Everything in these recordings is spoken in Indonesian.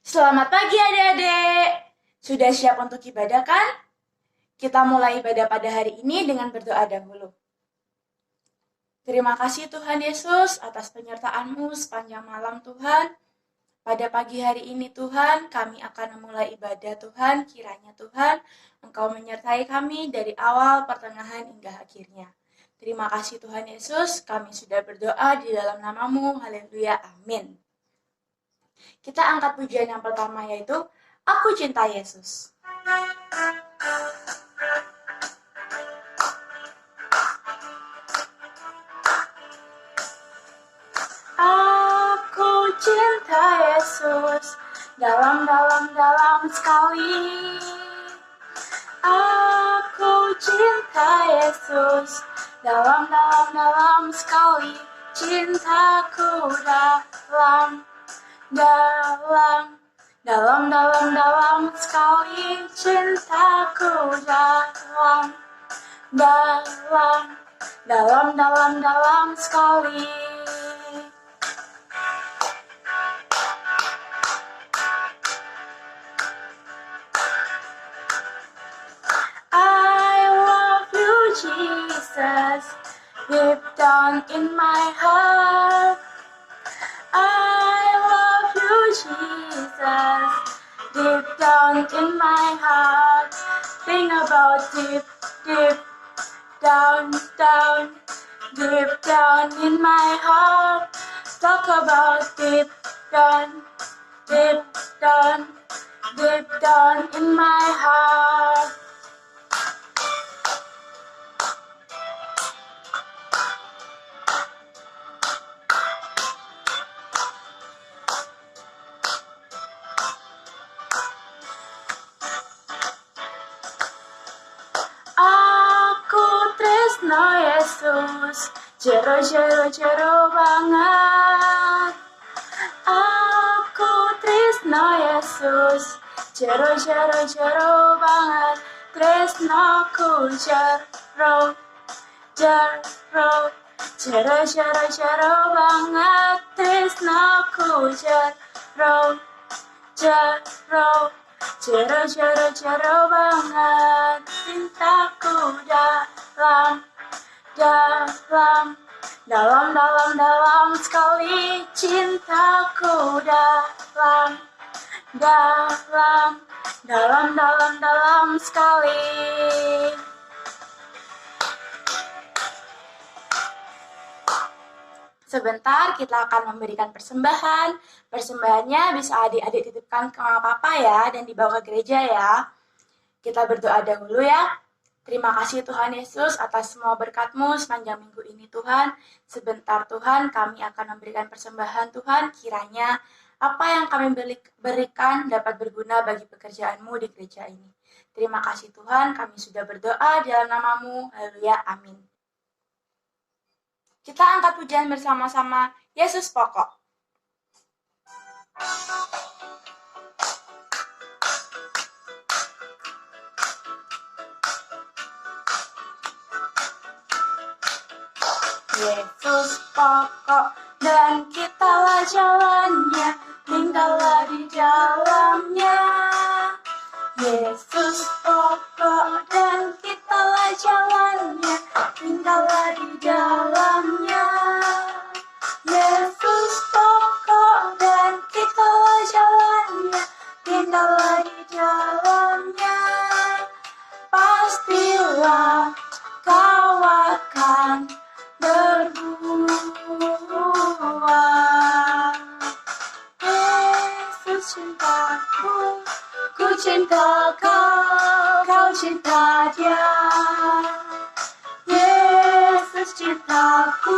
Selamat pagi adik-adik. Sudah siap untuk ibadah kan? Kita mulai ibadah pada hari ini dengan berdoa dahulu. Terima kasih Tuhan Yesus atas penyertaan-Mu sepanjang malam Tuhan. Pada pagi hari ini Tuhan, kami akan memulai ibadah Tuhan. Kiranya Tuhan, Engkau menyertai kami dari awal, pertengahan, hingga akhirnya. Terima kasih Tuhan Yesus, kami sudah berdoa di dalam nama-Mu. Haleluya, amin. Kita angkat pujian yang pertama yaitu Aku Cinta Yesus. Aku cinta Yesus dalam sekali. Aku cinta Yesus dalam sekali. Cintaku dalam sekali. Cintaku dalam sekali. I love you, Jesus, deep down in my heart. I love you, Jesus, deep down in my heart. Think about deep down in my heart. Talk about deep down in my heart. Aku tresno Yesus, jero banget. Aku tresno Yesus, jero banget. Tresnoku jero banget. Tresnoku jero banget. Cintaku dalam sekali. Cintaku dalam sekali. Sebentar kita akan memberikan persembahan. Persembahannya bisa adik-adik titipkan ke mama papa ya dan dibawa ke gereja ya. Kita berdoa dahulu ya. Terima kasih Tuhan Yesus atas semua berkat-Mu sepanjang minggu ini Tuhan. Sebentar Tuhan kami akan memberikan persembahan Tuhan. Kiranya apa yang kami berikan dapat berguna bagi pekerjaan-Mu di gereja ini. Terima kasih Tuhan, kami sudah berdoa dalam nama-Mu. Haleluya, amin. Kita angkat pujian bersama-sama, Yesus Pokok. Yesus pokok dan kitalah jalannya, tinggallah di dalamnya. Yesus pokok dan kitalah jalannya, tinggallah di dalamnya. Yesus pokok dan kitalah jalannya, tinggallah di dalamnya. Pastilah kau akan berbuah. Yesus cintaku, ku cinta kau, kau cinta dia. Yesus cintaku,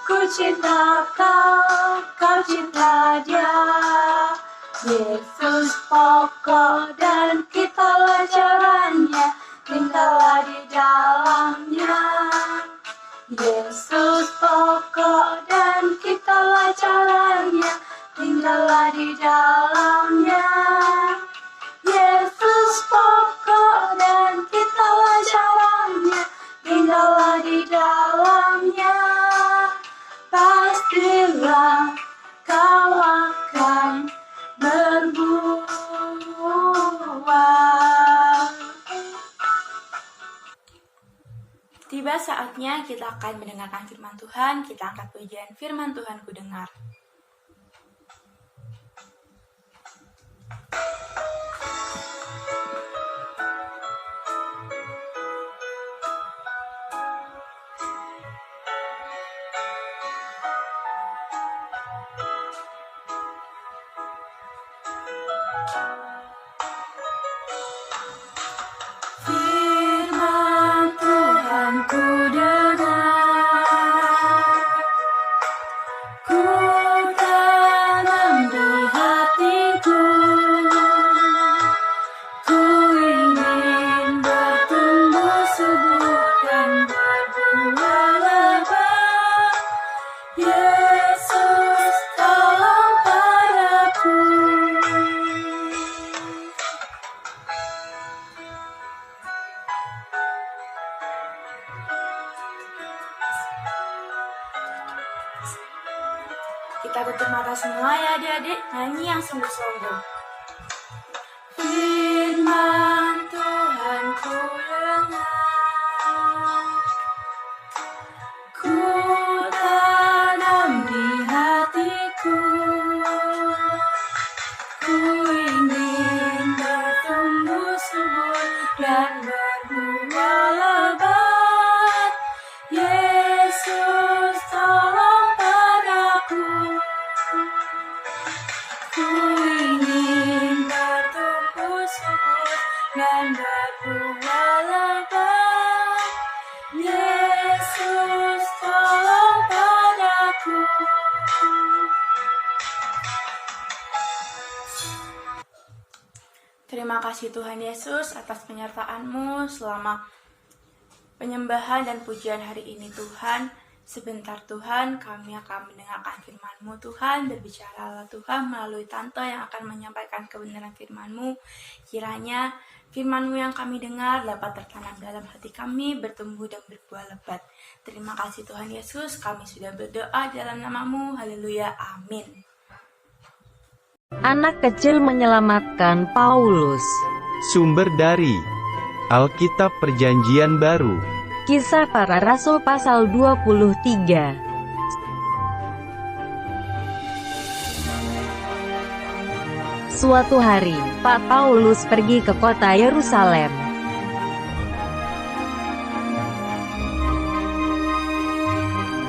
ku cinta kau, kau cinta dia. Yesus pokok dan kitalah jalannya, tinggallah di dalamnya. Yesus pokok dan kitalah jalannya, tinggallah di dalamnya. Yesus pokok dan kitalah jalannya, tinggallah di dalamnya. Pastilah kau akan berbuah. Sudah saatnya kita akan mendengarkan firman Tuhan. Kita angkat pujian firman Tuhan ku dengar. Kita tutup mata semua ya adik-adik, nyanyi yang sungguh-sungguh. Firman Tuhan ku dengar, ku tanam di hatiku, ku ingin bertumbuh subur dan berbuah lebat. Yesus tolong padaku. Ku ingin bertumbuh subur dan berbuah lebat. Yesus tolong padaku. Terima kasih Tuhan Yesus atas penyertaan-Mu selama penyembahan dan pujian hari ini Tuhan. Sebentar Tuhan, kami akan mendengarkan firman-Mu Tuhan. Berbicaralah Tuhan melalui Tante yang akan menyampaikan kebenaran firman-Mu. Kiranya firman-Mu yang kami dengar dapat tertanam dalam hati kami, bertumbuh dan berbuah lebat. Terima kasih Tuhan Yesus, kami sudah berdoa dalam nama-Mu. Haleluya, amin. Anak kecil menyelamatkan Paulus. Sumber dari Alkitab Perjanjian Baru. Kisah Para Rasul pasal 23. Suatu hari, Pak Paulus pergi ke kota Yerusalem.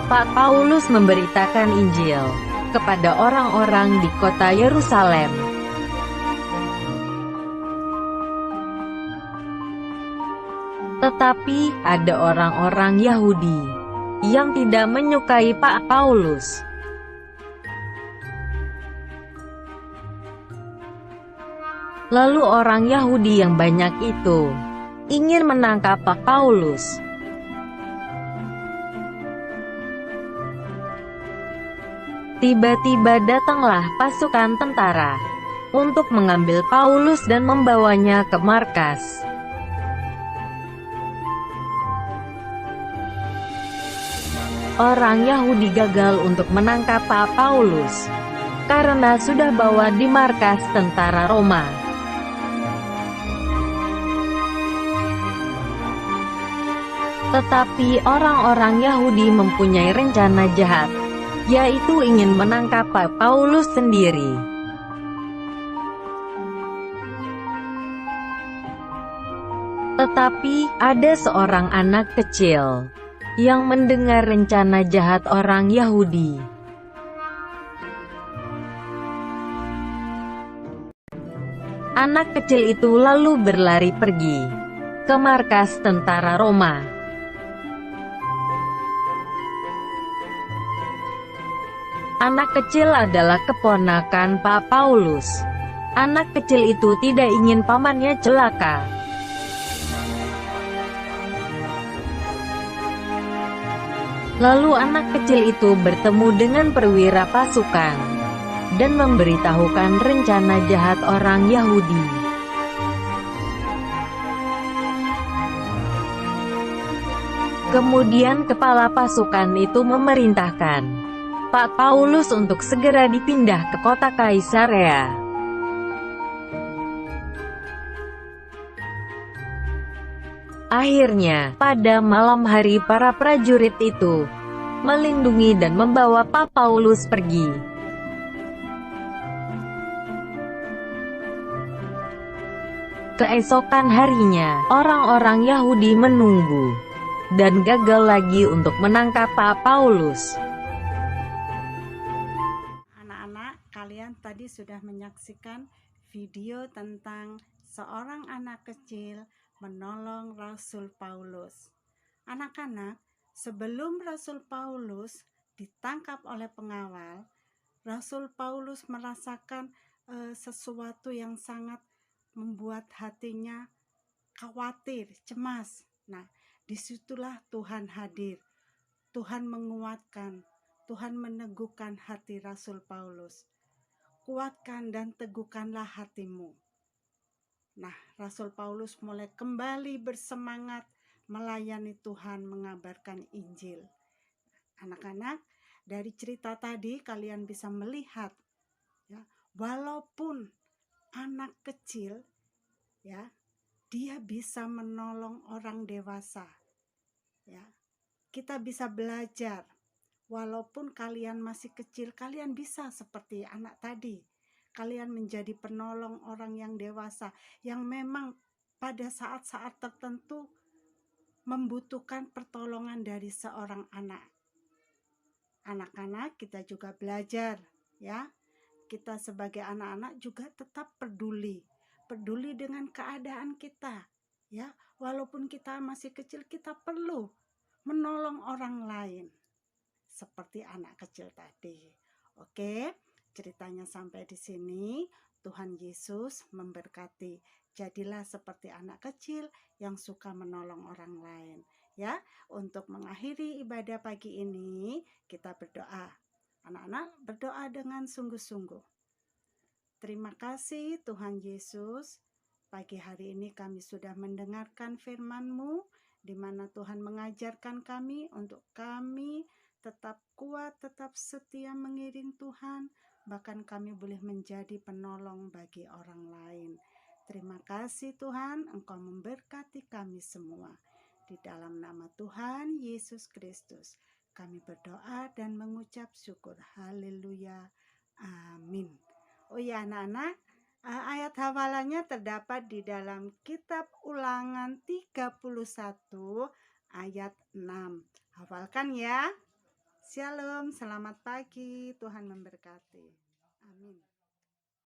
Pak Paulus memberitakan Injil kepada orang-orang di kota Yerusalem. Tetapi, ada orang-orang Yahudi yang tidak menyukai Pak Paulus. Lalu orang Yahudi yang banyak itu ingin menangkap Pak Paulus. Tiba-tiba datanglah pasukan tentara untuk mengambil Paulus dan membawanya ke markas. Orang Yahudi gagal untuk menangkap Pak Paulus karena sudah bawa di markas tentara Roma. Tetapi orang-orang Yahudi mempunyai rencana jahat, yaitu ingin menangkap Pak Paulus sendiri. Tetapi ada seorang anak kecil yang mendengar rencana jahat orang Yahudi. Anak kecil itu lalu berlari pergi ke markas tentara Roma. Anak kecil adalah keponakan Pak Paulus. Anak kecil itu tidak ingin pamannya celaka. Lalu anak kecil itu bertemu dengan perwira pasukan dan memberitahukan rencana jahat orang Yahudi. Kemudian kepala pasukan itu memerintahkan Pak Paulus untuk segera dipindah ke kota Kaisarea. Akhirnya, pada malam hari para prajurit itu melindungi dan membawa Pak Paulus pergi. Keesokan harinya, orang-orang Yahudi menunggu dan gagal lagi untuk menangkap Pak Paulus. Anak-anak, kalian tadi sudah menyaksikan video tentang seorang anak kecil menolong Rasul Paulus. Anak-anak, sebelum Rasul Paulus ditangkap oleh pengawal, Rasul Paulus merasakan sesuatu yang sangat membuat hatinya khawatir, cemas. Nah, disitulah Tuhan hadir. Tuhan menguatkan, Tuhan meneguhkan hati Rasul Paulus. Kuatkan dan teguhkanlah hatimu. Nah, Rasul Paulus mulai kembali bersemangat melayani Tuhan, mengabarkan Injil. Anak-anak, dari cerita tadi kalian bisa melihat, ya, walaupun anak kecil, ya, dia bisa menolong orang dewasa. Ya, kita bisa belajar. Walaupun kalian masih kecil, kalian bisa seperti anak tadi. Kalian menjadi penolong orang yang dewasa, yang memang pada saat-saat tertentu membutuhkan pertolongan dari seorang anak. Anak-anak, kita juga belajar, ya. Kita sebagai anak-anak juga tetap peduli dengan keadaan kita, ya. Walaupun kita masih kecil, kita perlu menolong orang lain seperti anak kecil tadi. Oke, ceritanya sampai di sini. Tuhan Yesus memberkati. Jadilah seperti anak kecil yang suka menolong orang lain. Ya, untuk mengakhiri ibadah pagi ini, kita berdoa. Anak-anak berdoa dengan sungguh-sungguh. Terima kasih Tuhan Yesus. Pagi hari ini kami sudah mendengarkan firman-Mu, di mana Tuhan mengajarkan kami untuk kami tetap kuat, tetap setia mengiring Tuhan, bahkan kami boleh menjadi penolong bagi orang lain. Terima kasih Tuhan, Engkau memberkati kami semua. Di dalam nama Tuhan Yesus Kristus, kami berdoa dan mengucap syukur. Haleluya. Amin. Oh ya anak-anak, ayat hafalannya terdapat di dalam kitab Ulangan 31 ayat 6. Hafalkan ya. Shalom, selamat pagi, Tuhan memberkati. Amin.